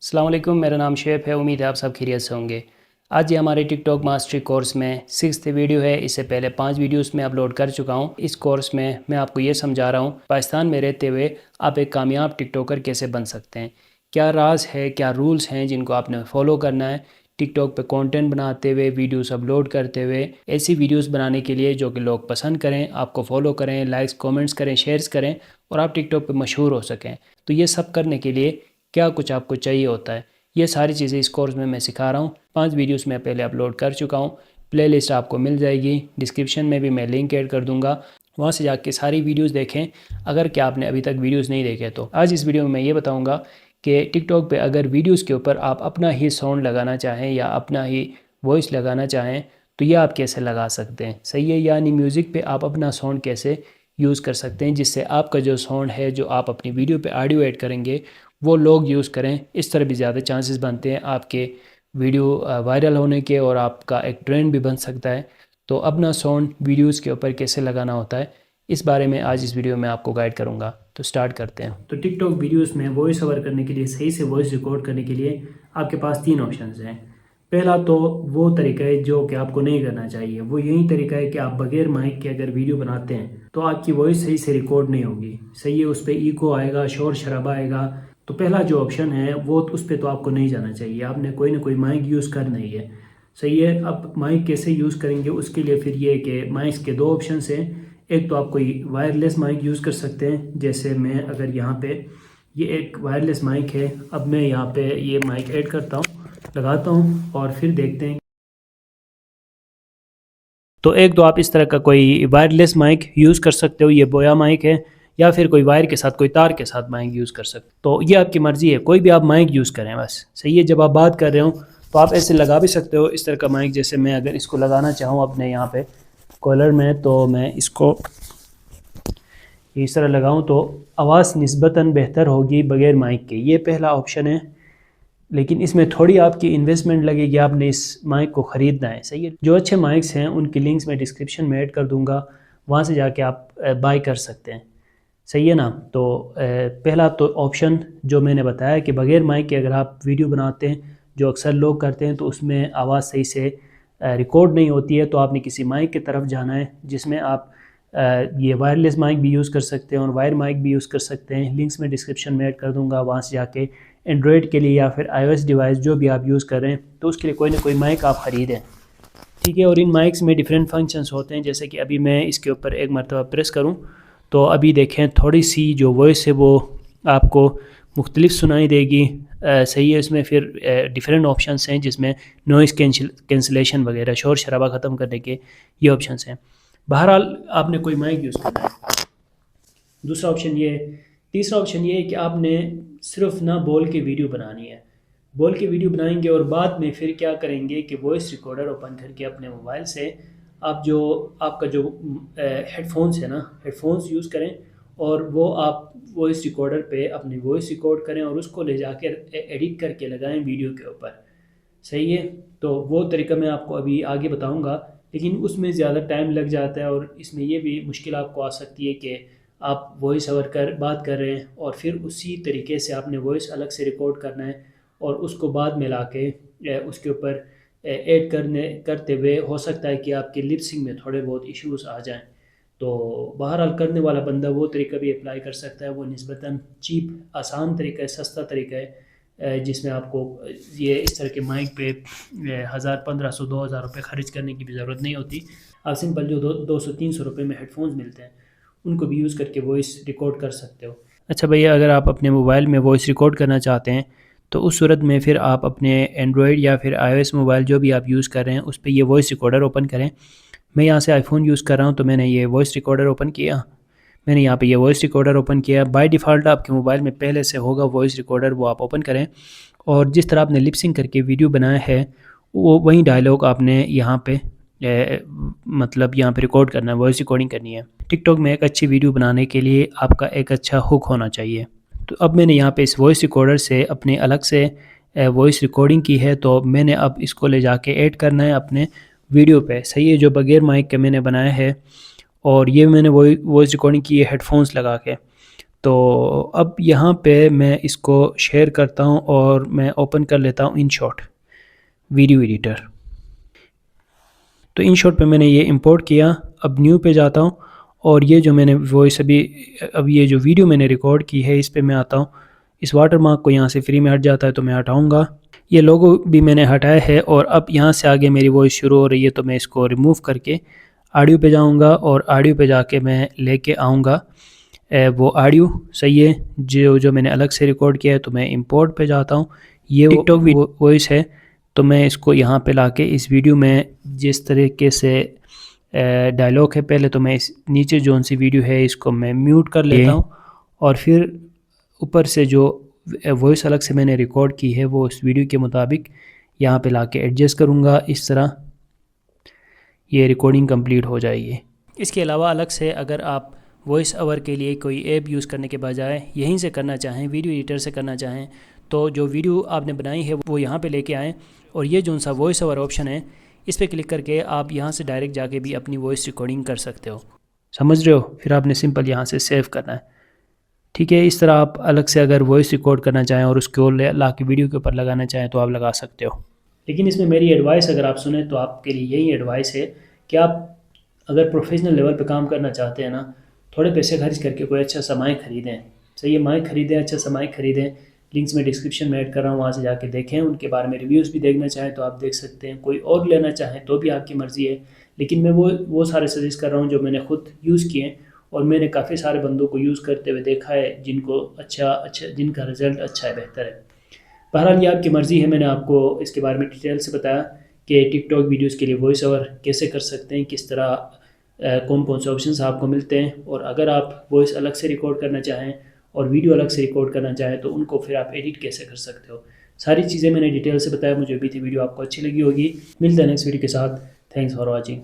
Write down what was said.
अस्सलाम वालेकुम, मेरा नाम शेफ है। उम्मीद है आप सब खैरियत से होंगे। आज ये हमारे टिकटॉक मास्टरी कोर्स में 6th वीडियो है। इससे पहले 5 वीडियोस में अपलोड कर चुका हूँ। इस कोर्स में मैं आपको ये समझा रहा हूँ पाकिस्तान में रहते हुए आप एक कामयाब टिकटॉकर कैसे बन सकते हैं। क्या राज है, क्या रूल्स हैं जिनको आपने फॉलो करना है टिकटॉक पे कंटेंट बनाते हुए, वीडियोस अपलोड करते हुए, ऐसी वीडियोस बनाने के लिए जो कि लोग पसंद करें, आपको फॉलो करें, लाइक्स कमेंट्स करें, शेयर्स करें और आप टिकटॉक पे मशहूर हो सकें। तो ये सब करने के लिए क्या कुछ आपको चाहिए होता है, ये सारी चीज़ें इस कोर्स में मैं सिखा रहा हूँ। 5 वीडियोस मैं पहले अपलोड कर चुका हूँ। प्लेलिस्ट आपको मिल जाएगी, डिस्क्रिप्शन में भी मैं लिंक ऐड कर दूंगा, वहाँ से जाके सारी वीडियोस देखें अगर क्या आपने अभी तक वीडियोस नहीं देखे तो। आज इस वीडियो में मैं ये बताऊंगा कि टिकटॉक पे अगर वीडियोस के ऊपर आप अपना ही साउंड लगाना चाहें या अपना ही वॉइस लगाना चाहें तो ये आप कैसे लगा सकते हैं। सही है, यानी म्यूज़िक पे आप अपना साउंड कैसे यूज़ कर सकते हैं जिससे आपका जो साउंड है, जो आप अपनी वीडियो पे ऑडियो ऐड करेंगे, वो लोग यूज़ करें। इस तरह भी ज़्यादा चांसेस बनते हैं आपके वीडियो वायरल होने के और आपका एक ट्रेंड भी बन सकता है। तो अपना साउंड वीडियोस के ऊपर कैसे लगाना होता है, इस बारे में आज इस वीडियो में आपको गाइड करूँगा। तो स्टार्ट करते हैं। तो टिकटॉक वीडियोस में वॉइस ओवर करने के लिए, सही से वॉइस रिकॉर्ड करने के लिए आपके पास 3 ऑप्शंस हैं। पहला तो वो तरीका है जो कि आपको नहीं करना चाहिए। वो यही तरीका है कि आप बगैर माइक के अगर वीडियो बनाते हैं तो आपकी वॉइस सही से रिकॉर्ड नहीं होगी। सही है, उस पर ईको आएगा, शोर शराबा आएगा। तो पहला जो ऑप्शन है वो उस पर तो आपको नहीं जाना चाहिए। आपने कोई ना कोई माइक यूज़ करना ही है। सही है, अब माइक कैसे यूज़ करेंगे उसके लिए फिर ये कि माइक्स के 2 ऑप्शन हैं। एक तो आप कोई वायरलेस माइक यूज़ कर सकते हैं, जैसे मैं अगर यहाँ पे ये एक वायरलेस माइक है, अब मैं यहाँ पे ये माइक ऐड करता हूँ, लगाता हूँ और फिर देखते हैं। तो एक तो आप इस तरह का कोई वायरलेस माइक यूज़ कर सकते हो, ये बोया माइक है, या फिर कोई वायर के साथ, कोई तार के साथ माइक यूज़ कर सकते हो। तो ये आपकी मर्ज़ी है, कोई भी आप माइक यूज़ करें बस। सही है, जब आप बात कर रहे हो तो आप ऐसे लगा भी सकते हो इस तरह का माइक। जैसे मैं अगर इसको लगाना चाहूँ अपने यहाँ पे कॉलर में, तो मैं इसको इस तरह लगाऊँ तो आवाज़ निस्बतन बेहतर होगी बगैर माइक के। ये पहला ऑप्शन है, लेकिन इसमें थोड़ी आपकी इन्वेस्टमेंट लगेगी, आपने इस माइक को ख़रीदना है। सही है, जो अच्छे माइक्स हैं उनकी लिंक्स मैं डिस्क्रिप्शन में ऐड कर दूंगा, वहाँ से जाके आप बाय कर सकते हैं। सही है ना। तो पहला तो ऑप्शन जो मैंने बताया कि बगैर माइक के अगर आप वीडियो बनाते हैं, जो अक्सर लोग करते हैं, तो उसमें आवाज़ सही से रिकॉर्ड नहीं होती है। तो आपने किसी माइक की तरफ जाना है जिसमें आप ये वायरलेस माइक भी यूज़ कर सकते हैं और वायर माइक भी यूज़ कर सकते हैं। लिंक्स में डिस्क्रिप्शन में ऐड कर दूंगा, वहाँ से जाके एंड्रॉयड के लिए या फिर iOS डिवाइस जो भी आप यूज़ कर रहे हैं तो उसके लिए कोई ना कोई माइक आप ख़रीदें। ठीक है, और इन माइक्स में डिफरेंट फंक्शंस होते हैं। जैसे कि अभी मैं इसके ऊपर एक मरतबा प्रेस करूं तो अभी देखें थोड़ी सी जो वॉइस है वो आपको मुख्तलिफ सुनाई देगी। सही है, इसमें फिर डिफरेंट ऑप्शंस हैं जिसमें नॉइज़ कैंसिलेशन वगैरह, शोर शराबा ख़त्म करने के ये ऑप्शंस हैं। बहरहाल आपने कोई माइक यूज़ करना है। दूसरा ऑप्शन ये है। तीसरा ऑप्शन ये है कि आपने सिर्फ ना बोल के वीडियो बनानी है। बोल के वीडियो बनाएंगे और बाद में फिर क्या करेंगे कि वॉइस रिकॉर्डर ओपन करके अपने मोबाइल से आप जो आपका जो हेडफोन्स है ना, हेडफोन्स यूज़ करें और वो आप वॉइस रिकॉर्डर पे अपनी वॉइस रिकॉर्ड करें और उसको ले जाकर एडिट करके लगाएं वीडियो के ऊपर। सही है, तो वो तरीका मैं आपको अभी आगे बताऊंगा, लेकिन उसमें ज़्यादा टाइम लग जाता है और इसमें ये भी मुश्किल आपको आ सकती है कि आप वॉइस ओवर कर बात कर रहे हैं और फिर उसी तरीके से आपने वॉइस अलग से रिकॉर्ड करना है और उसको बाद में ला के उसके ऊपर ऐड करने करते हुए हो सकता है कि आपके लिपसिंग में थोड़े बहुत इश्यूज आ जाएं। तो बहरहाल करने वाला बंदा वो तरीका भी अप्लाई कर सकता है। वो निस्बतन चीप, आसान तरीका है, सस्ता तरीका है, जिसमें आपको ये इस तरह के माइक पे 1000, 1500, 2000 रुपये ख़र्च करने की भी ज़रूरत नहीं होती। आप सिंपल जो 200, 300 रुपये में हेडफोन्स मिलते हैं उनको भी यूज़ करके वॉइस रिकॉर्ड कर सकते हो। अच्छा भैया, अगर आप अपने मोबाइल में वॉइस रिकॉर्ड करना चाहते हैं तो उस सूरत में फिर आप अपने एंड्रॉयड या फिर iOS मोबाइल जो भी आप यूज़ कर रहे हैं उस पर ये वॉइस रिकॉर्डर ओपन करें। मैं यहाँ से आईफोन यूज़ कर रहा हूँ तो मैंने ये वॉइस रिकॉर्डर ओपन किया। मैंने यहाँ पे ये वॉइस रिकॉर्डर ओपन किया। बाय डिफ़ॉल्ट आपके मोबाइल में पहले से होगा वॉइस रिकॉर्डर, वो आप ओपन करें और जिस तरह आपने लिपसिंग करके वीडियो बनाया है वो वही डायलॉग आपने यहाँ पे मतलब यहाँ पे रिकॉर्ड करना है, वॉइस रिकॉर्डिंग करनी है। टिकटॉक में एक अच्छी वीडियो बनाने के लिए आपका एक अच्छा हुक होना चाहिए। तो अब मैंने यहाँ पे इस वॉइस रिकॉर्डर से अपने अलग से वॉइस रिकॉर्डिंग की है, तो मैंने अब इसको ले जाके ऐड करना है अपने वीडियो पे। सही है, जो बगैर माइक के मैंने बनाया है और ये मैंने वॉइस रिकॉर्डिंग की है हेडफोन्स लगा के। तो अब यहाँ पे मैं इसको शेयर करता हूँ और मैं ओपन कर लेता हूँ InShot वीडियो एडिटर। तो InShot पे मैंने ये इंपोर्ट किया। अब न्यू पे जाता हूँ और ये जो मैंने वॉइस अब ये जो वीडियो मैंने रिकॉर्ड की है इस पे मैं आता हूँ। इस वाटरमार्क को यहाँ से फ्री में हट जाता है तो मैं हटाऊँगा। ये लोगो भी मैंने हटाया है और अब यहाँ से आगे मेरी वॉइस शुरू हो रही है तो मैं इसको रिमूव करके ऑडियो पे जाऊँगा और ऑडियो पे जाके मैं लेके आऊँगा वो ऑडियो। सही है, जो जो मैंने अलग से रिकॉर्ड किया है तो मैं इंपोर्ट पे जाता हूँ। ये टिकटॉक वॉइस है तो मैं इसको यहाँ पे लाके इस वीडियो में जिस तरीके से डायलॉग है, पहले तो मैं इस नीचे जोन सी वीडियो है इसको मैं म्यूट कर लेता हूँ और फिर ऊपर से जो वॉइस अलग से मैंने रिकॉर्ड की है वो इस वीडियो के मुताबिक यहाँ पे लाके एडजस्ट करूँगा। इस तरह ये रिकॉर्डिंग कंप्लीट हो जाएगी। इसके अलावा अलग से अगर आप वॉइस ओवर के लिए कोई ऐप यूज़ करने के बजाय यहीं से करना चाहें, वीडियो एडिटर से करना चाहें, तो जो वीडियो आपने बनाई है वो यहाँ पे लेके आएँ और ये जो सा वॉइस ओवर ऑप्शन है इस पर क्लिक करके आप यहाँ से डायरेक्ट जाके भी अपनी वॉइस रिकॉर्डिंग कर सकते हो। समझ रहे हो? फिर आपने सिंपल यहाँ से सेव करना है। ठीक है, इस तरह आप अलग से अगर वॉइस रिकॉर्ड करना चाहें और उसको ला के वीडियो के ऊपर लगाना चाहें तो आप लगा सकते हो। लेकिन इसमें मेरी एडवाइस अगर आप सुने तो आपके लिए यही एडवाइस है कि आप अगर प्रोफेशनल लेवल पे काम करना चाहते हैं ना, थोड़े पैसे खर्च करके कोई अच्छा सा माइक ख़रीदें। सही है, माइक ख़रीदें, अच्छा सा माइक ख़रीदें। लिंक्स में डिस्क्रिप्शन में ऐड कर रहा हूँ, वहाँ से जाके देखें। उनके बारे में रिव्यूज़ भी देखना चाहें तो आप देख सकते हैं, कोई और लेना चाहें तो भी आपकी मर्ज़ी है। लेकिन मैं वो सारे सजेस्ट कर रहा हूँ जो मैंने खुद यूज़ किए हैं और मैंने काफ़ी सारे बंदों को यूज़ करते हुए देखा है जिनको अच्छा जिनका रिज़ल्ट अच्छा है, बेहतर है। बहरहाल ये आपकी मर्ज़ी है। मैंने आपको इसके बारे में डिटेल से बताया कि टिकटॉक वीडियोज़ के लिए वॉइस ओवर कैसे कर सकते हैं, किस तरह कौन कौन से ऑप्शंस आपको मिलते हैं, और अगर आप वॉइस अलग से रिकॉर्ड करना चाहें और वीडियो अलग से रिकॉर्ड करना चाहें तो उनको फिर आप एडिट कैसे कर सकते हो। सारी चीज़ें मैंने डिटेल से बताया। मुझे भी थी वीडियो आपको अच्छी लगी होगी। मिलते हैं नेक्स्ट वीडियो के साथ। Thanks for watching.